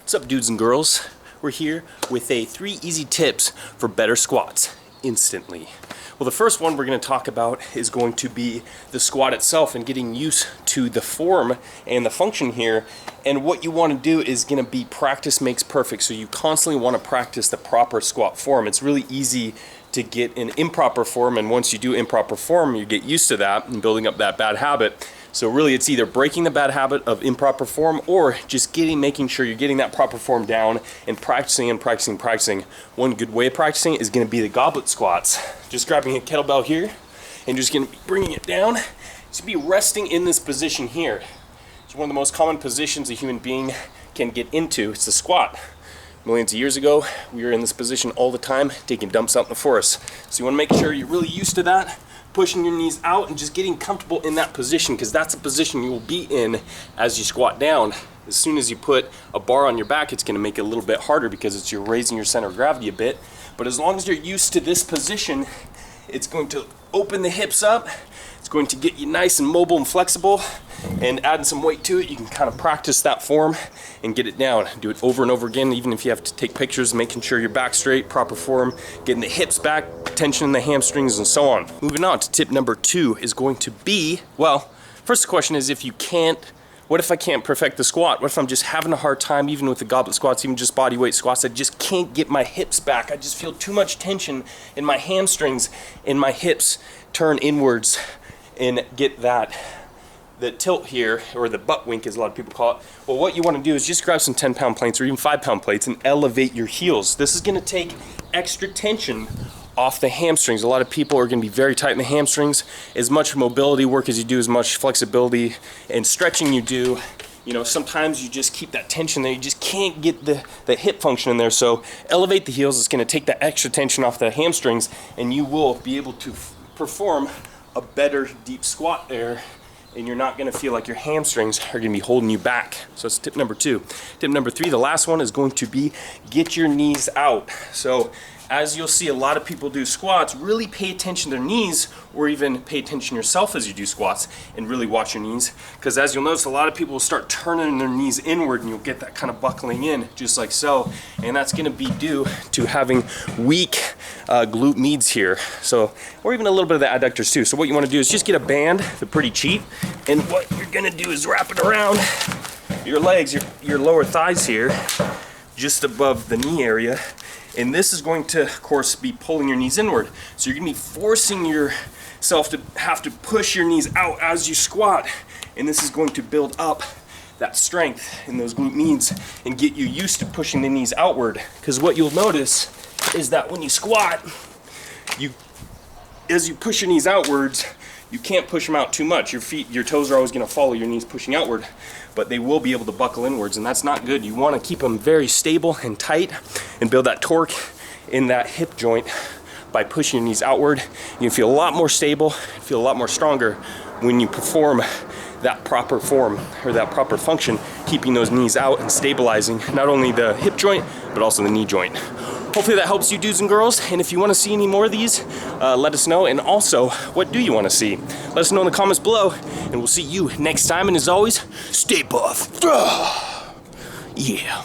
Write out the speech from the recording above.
What's up, dudes and girls? We're here with 3 easy tips for better squats instantly. Well, the first one we're going to talk about is going to be the squat itself and getting used to the form and the function here. And what you want to do is going to be practice makes perfect. So you constantly want to practice the proper squat form. It's really easy to get an improper form, and once you do improper form, you get used to that and building up that bad habit. So really it's either breaking the bad habit of improper form or just making sure you're getting that proper form down and practicing and practicing and practicing. One good way of practicing is going to be the goblet squats. Just grabbing a kettlebell here and just going to be bringing it down. Just be resting in this position here. It's one of the most common positions a human being can get into. It's the squat. Millions of years ago, we were in this position all the time, taking dumps out in the forest. So you want to make sure you're really used to that, pushing your knees out and just getting comfortable in that position, because that's the position you will be in as you squat down. As soon as you put a bar on your back, it's going to make it a little bit harder because you're raising your center of gravity a bit. But as long as you're used to this position, it's going to open the hips up. It's going to get you nice and mobile and flexible, and adding some weight to it, you can kind of practice that form and get it down. Do it over and over again, even if you have to take pictures, making sure your back's straight, proper form, getting the hips back, tension in the hamstrings, and so on. Moving on to tip number 2 is going to be, well, first question is what if I can't perfect the squat? What if I'm just having a hard time, even with the goblet squats, even just body weight squats? I just can't get my hips back. I just feel too much tension in my hamstrings, and my hips turn inwards and get the tilt here, or the butt wink as a lot of people call it. Well, what you want to do is just grab some 10-pound plates or even 5-pound plates and elevate your heels. This is going to take extra tension off the hamstrings. A lot of people are going to be very tight in the hamstrings. As much mobility work as you do, as much flexibility and stretching you do, sometimes you just keep that tension there. You just can't get the hip function in there. So elevate the heels. It's going to take that extra tension off the hamstrings, and you will be able to perform a better deep squat there, and you're not going to feel like your hamstrings are going to be holding you back. So that's tip number 2. Tip number 3, the last one, is going to be get your knees out. So as you'll see a lot of people do squats, really pay attention to their knees, or even pay attention yourself as you do squats and really watch your knees, because as you'll notice, a lot of people will start turning their knees inward and you'll get that kind of buckling in just like so, and that's going to be due to having weak glute medius here, or even a little bit of the adductors too. So what you want to do is just get a band. They're pretty cheap, and what you're going to do is wrap it around your legs, your lower thighs here, just above the knee area. And this is going to, of course, be pulling your knees inward. So you're going to be forcing yourself to have to push your knees out as you squat. And this is going to build up that strength in those glute medius and get you used to pushing the knees outward. Because what you'll notice is that when you squat, as you push your knees outwards, you can't push them out too much. Your toes are always going to follow your knees pushing outward, but they will be able to buckle inwards, and that's not good. You want to keep them very stable and tight and build that torque in that hip joint by pushing your knees outward. You can feel a lot more stable, feel a lot more stronger when you perform that proper form or that proper function, keeping those knees out and stabilizing not only the hip joint, but also the knee joint. Hopefully that helps you, dudes and girls. And if you want to see any more of these, let us know. And also, what do you want to see? Let us know in the comments below, and we'll see you next time. And as always, stay buff. Yeah.